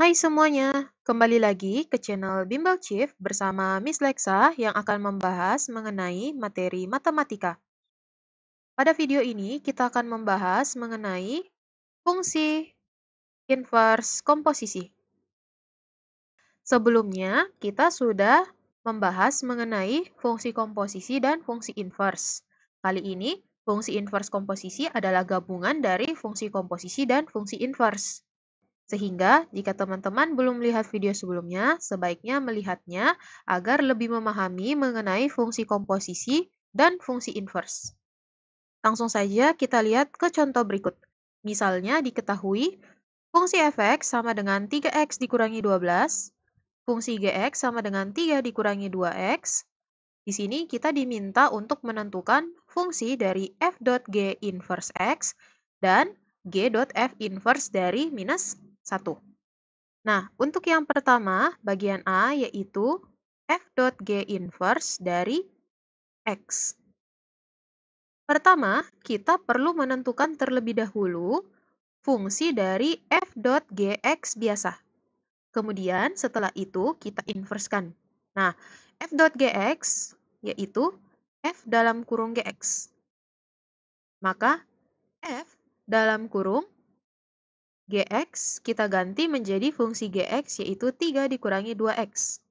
Hai semuanya, kembali lagi ke channel Bimbel Chief bersama Miss Lexa yang akan membahas mengenai materi matematika. Pada video ini kita akan membahas mengenai fungsi inverse komposisi. Sebelumnya kita sudah membahas mengenai fungsi komposisi dan fungsi inverse. Kali ini fungsi inverse komposisi adalah gabungan dari fungsi komposisi dan fungsi inverse. Sehingga, jika teman-teman belum melihat video sebelumnya, sebaiknya melihatnya agar lebih memahami mengenai fungsi komposisi dan fungsi inverse. Langsung saja kita lihat ke contoh berikut. Misalnya diketahui fungsi f(x) sama dengan 3x dikurangi 12, fungsi gx sama dengan 3 dikurangi 2x. Di sini kita diminta untuk menentukan fungsi dari f dot g inverse x dan g dot f inverse dari minus 1. Nah, untuk yang pertama, bagian A yaitu f dot g inverse dari x. Pertama, kita perlu menentukan terlebih dahulu fungsi dari f dot gx biasa. Kemudian setelah itu kita inverskan. Nah, f dot gx yaitu f dalam kurung gx. Maka f dalam kurung gx kita ganti menjadi fungsi gx yaitu 3 dikurangi 2x.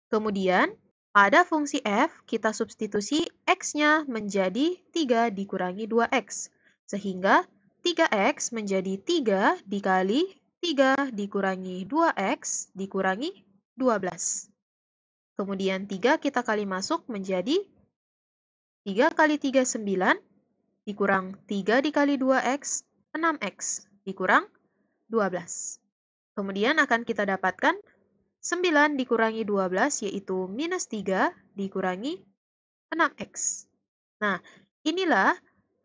Kemudian pada fungsi f kita substitusi x-nya menjadi 3 dikurangi 2x. Sehingga 3x menjadi 3 dikali 3 dikurangi 2x dikurangi 12. Kemudian 3 kita kali masuk menjadi 3 kali 3 9 dikurang 3 dikali 2x 6x dikurang 12. Kemudian akan kita dapatkan 9 dikurangi 12 yaitu minus 3 dikurangi 6x. Nah, inilah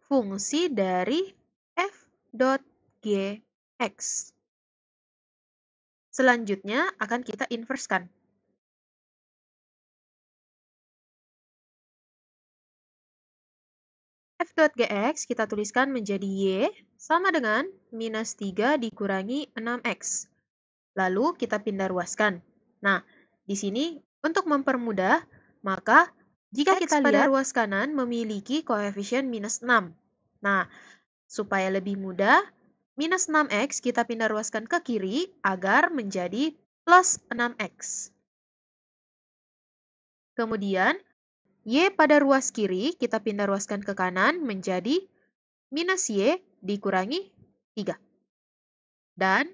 fungsi dari f dot gx. Selanjutnya akan kita inverskan. F dot gx kita tuliskan menjadi y sama dengan minus 3 dikurangi 6x. Lalu kita pindah ruaskan. Nah, di sini untuk mempermudah, maka jika kita pada ruas kanan memiliki koefisien minus 6. Nah, supaya lebih mudah, minus 6x kita pindah ruaskan ke kiri agar menjadi plus 6x. Kemudian, y pada ruas kiri kita pindah ruaskan ke kanan menjadi minus y dikurangi 3. Dan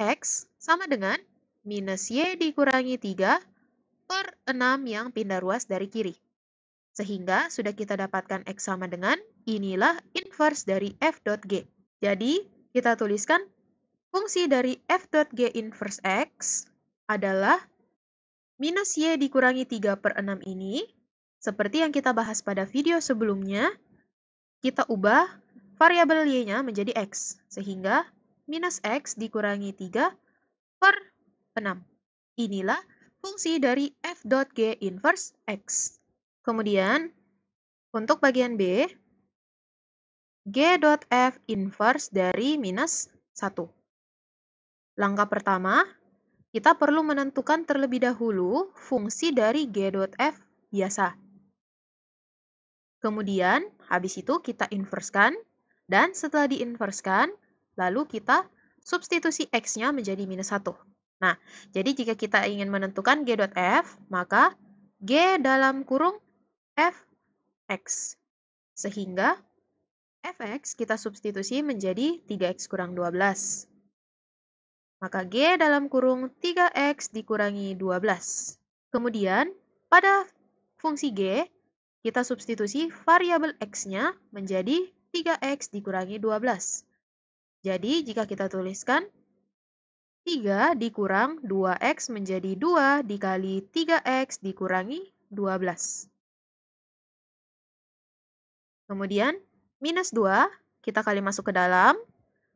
x sama dengan minus y dikurangi 3 per 6 yang pindah ruas dari kiri. Sehingga sudah kita dapatkan x sama dengan inilah inverse dari f dot g. Jadi, kita tuliskan fungsi dari f dot g inverse x adalah minus y dikurangi 3 per 6 ini, seperti yang kita bahas pada video sebelumnya, kita ubah variabel y-nya menjadi x, sehingga minus x dikurangi 3 per 6. Inilah fungsi dari f dot g inverse x. Kemudian, untuk bagian B, g dot f inverse dari minus 1. Langkah pertama, kita perlu menentukan terlebih dahulu fungsi dari g dot f biasa. Kemudian, habis itu kita inverskan, dan setelah diinverskan, lalu kita substitusi x-nya menjadi minus 1. Nah, jadi jika kita ingin menentukan g dot f, maka g dalam kurung fx. Sehingga fx kita substitusi menjadi 3x kurang 12. Maka g dalam kurung 3x dikurangi 12. Kemudian, pada fungsi g, kita substitusi variabel x-nya menjadi 3x dikurangi 12. Jadi, jika kita tuliskan 3 dikurang 2x menjadi 2 dikali 3x dikurangi 12. Kemudian, minus 2 kita kali masuk ke dalam,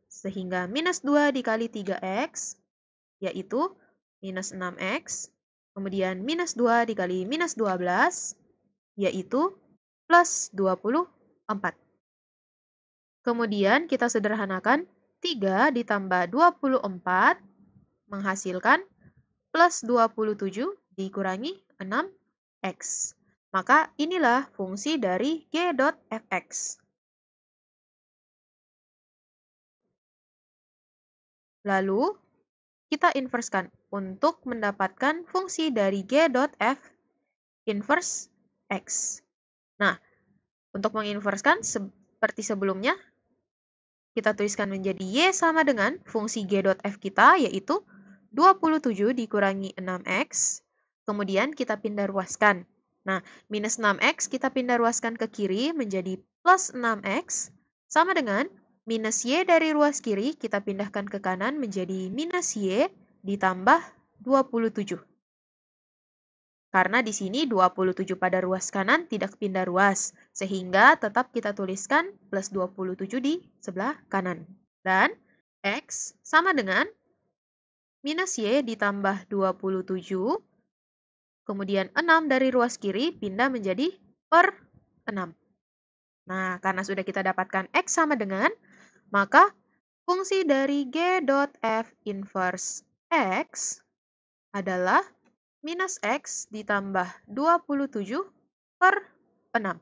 sehingga minus 2 dikali 3x, yaitu minus 6x. Kemudian minus 2 dikali minus 12, yaitu plus 24. Kemudian kita sederhanakan, 3 ditambah 24 menghasilkan plus 27 dikurangi 6x. Maka inilah fungsi dari g dot fx. Lalu, kita inverskan untuk mendapatkan fungsi dari g dot f inverse x. Nah, untuk menginverskan seperti sebelumnya, kita tuliskan menjadi y sama dengan fungsi g dot f kita, yaitu 27 dikurangi 6x. Kemudian kita pindah ruaskan. Nah, minus 6x kita pindah ruaskan ke kiri menjadi plus 6x, sama dengan minus y dari ruas kiri kita pindahkan ke kanan menjadi minus y ditambah 27. Karena di sini 27 pada ruas kanan tidak pindah ruas, sehingga tetap kita tuliskan plus 27 di sebelah kanan. Dan x sama dengan minus y ditambah 27, kemudian 6 dari ruas kiri pindah menjadi per 6. Nah, karena sudah kita dapatkan x sama dengan, maka fungsi dari g dot f inverse x adalah minus x ditambah 27 per 6.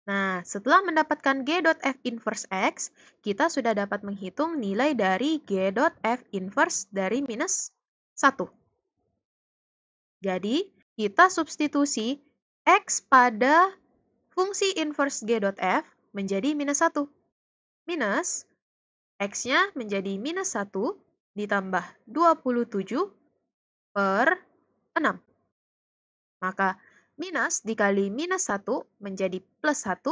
Nah, setelah mendapatkan g dot f inverse x, kita sudah dapat menghitung nilai dari g dot f inverse dari minus 1. Jadi, kita substitusi x pada fungsi inverse g dot f menjadi minus 1. Minus, x-nya menjadi minus 1 ditambah 27 per 6. Maka, minus dikali minus 1 menjadi plus 1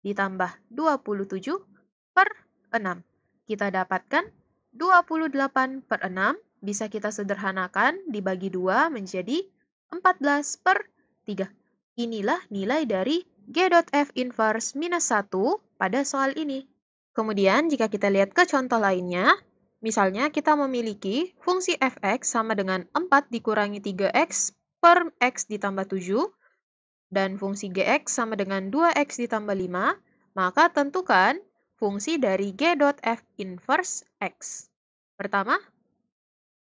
ditambah 27 per 6. Kita dapatkan 28 per 6 bisa kita sederhanakan dibagi 2 menjadi 14 per 3. Inilah nilai dari g dot f inverse minus 1 pada soal ini. Kemudian jika kita lihat ke contoh lainnya, misalnya kita memiliki fungsi fx sama dengan 4 dikurangi 3x per x ditambah 7, dan fungsi gx sama dengan 2x ditambah 5, maka tentukan fungsi dari g dot f inverse x. Pertama,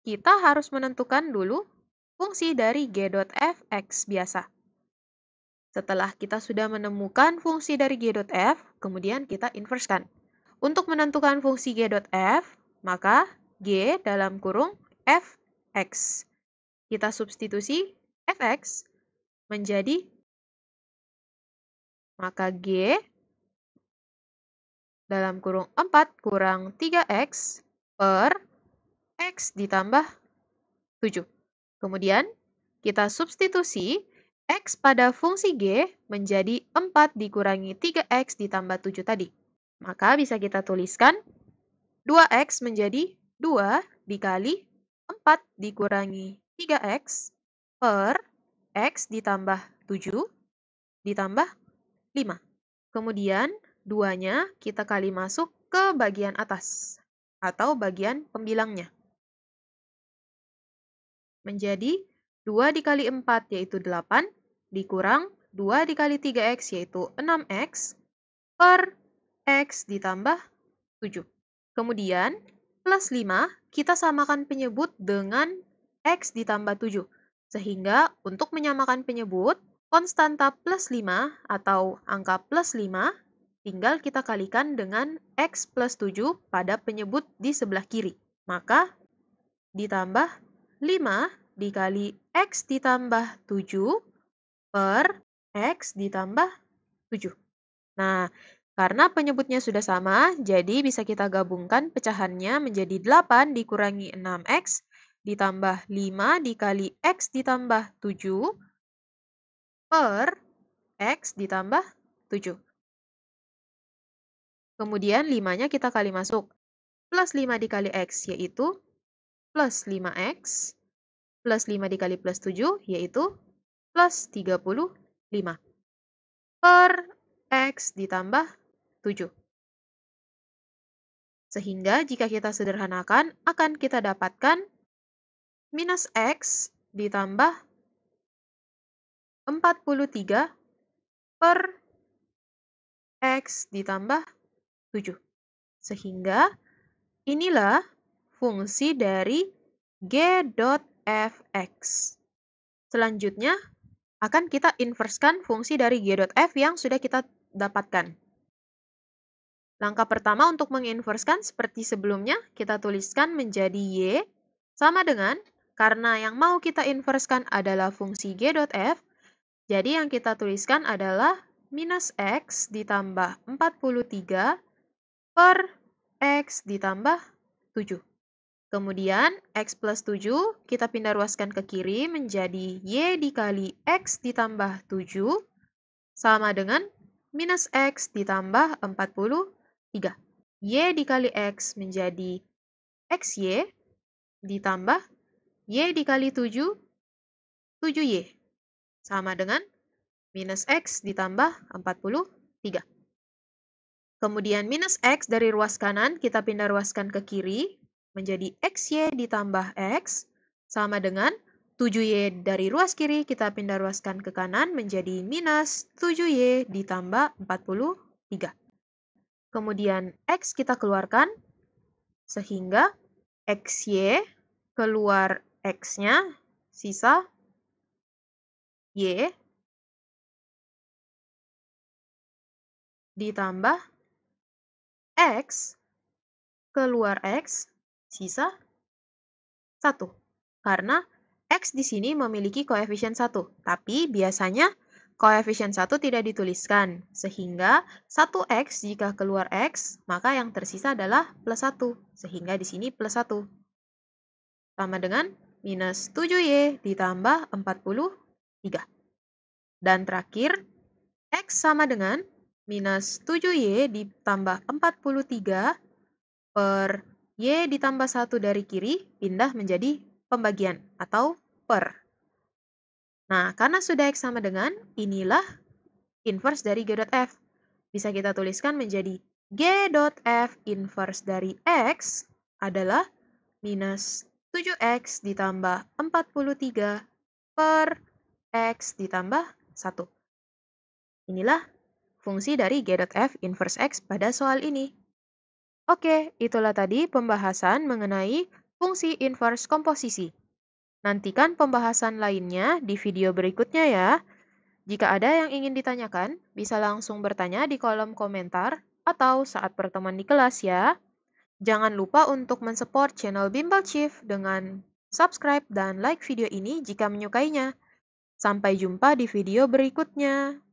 kita harus menentukan dulu fungsi dari g dot f x biasa. Setelah kita sudah menemukan fungsi dari g dot f, kemudian kita inverskan. Untuk menentukan fungsi g dot f, maka g dalam kurung fx. Kita substitusi fx menjadi, maka g dalam kurung 4 kurang 3x per x ditambah 7. Kemudian, kita substitusi x pada fungsi g menjadi 4 dikurangi 3x ditambah 7 tadi. Maka bisa kita tuliskan 2x menjadi 2 dikali 4 dikurangi 3x per x ditambah 7 ditambah 5. Kemudian, 2-nya kita kali masuk ke bagian atas atau bagian pembilangnya. Menjadi 2 dikali 4 yaitu 8, dikurang 2 dikali 3x yaitu 6x, per x ditambah 7. Kemudian, plus 5 kita samakan penyebut dengan x ditambah 7. Sehingga untuk menyamakan penyebut, konstanta plus 5 atau angka plus 5 tinggal kita kalikan dengan x plus 7 pada penyebut di sebelah kiri. Maka ditambah 5 dikali x ditambah 7 per x ditambah 7. Nah, karena penyebutnya sudah sama, jadi bisa kita gabungkan pecahannya menjadi 8 dikurangi 6x ditambah 5 dikali x ditambah 7 per x ditambah 7. Kemudian 5-nya kita kali masuk. Plus 5 dikali x yaitu plus 5x, plus 5 dikali plus 7 yaitu plus 35. Per x ditambah 7. Sehingga jika kita sederhanakan, akan kita dapatkan minus x ditambah 43 per x ditambah 7. Sehingga Inilah fungsi dari g.fx. Selanjutnya, akan kita inverskan fungsi dari g.f yang sudah kita dapatkan. Langkah pertama untuk menginverskan seperti sebelumnya, kita tuliskan menjadi y sama dengan, karena yang mau kita inverskan adalah fungsi g.f, jadi yang kita tuliskan adalah minus x ditambah 43 per x ditambah 7. Kemudian x plus 7 kita pindah ruaskan ke kiri menjadi y dikali x ditambah 7 sama dengan minus x ditambah 43. Y dikali x menjadi xy ditambah y dikali 7, 7y sama dengan minus x ditambah 43. Kemudian minus x dari ruas kanan kita pindah ruaskan ke kiri menjadi xy ditambah x sama dengan 7y dari ruas kiri kita pindah ruaskan ke kanan menjadi minus 7y ditambah 43. Kemudian x kita keluarkan sehingga xy keluar x-nya sisa y ditambah x keluar x sisa 1. Karena x di sini memiliki koefisien 1, tapi biasanya koefisien 1 tidak dituliskan, sehingga 1x jika keluar x, maka yang tersisa adalah plus 1, sehingga di sini plus 1. Sama dengan minus 7y ditambah 43. Dan terakhir, x sama dengan minus 7y ditambah 43 per y ditambah 1 dari kiri pindah menjadi pembagian atau per. Nah, karena sudah x sama dengan, inilah inverse dari g.f. Bisa kita tuliskan menjadi g.f inverse dari x adalah minus 7x ditambah 43 per x ditambah 1. Inilah fungsi dari g.f inverse x pada soal ini. Oke, itulah tadi pembahasan mengenai fungsi inverse komposisi. Nantikan pembahasan lainnya di video berikutnya ya. Jika ada yang ingin ditanyakan, bisa langsung bertanya di kolom komentar atau saat pertemuan di kelas ya. Jangan lupa untuk mensupport channel Bimbel Chief dengan subscribe dan like video ini jika menyukainya. Sampai jumpa di video berikutnya.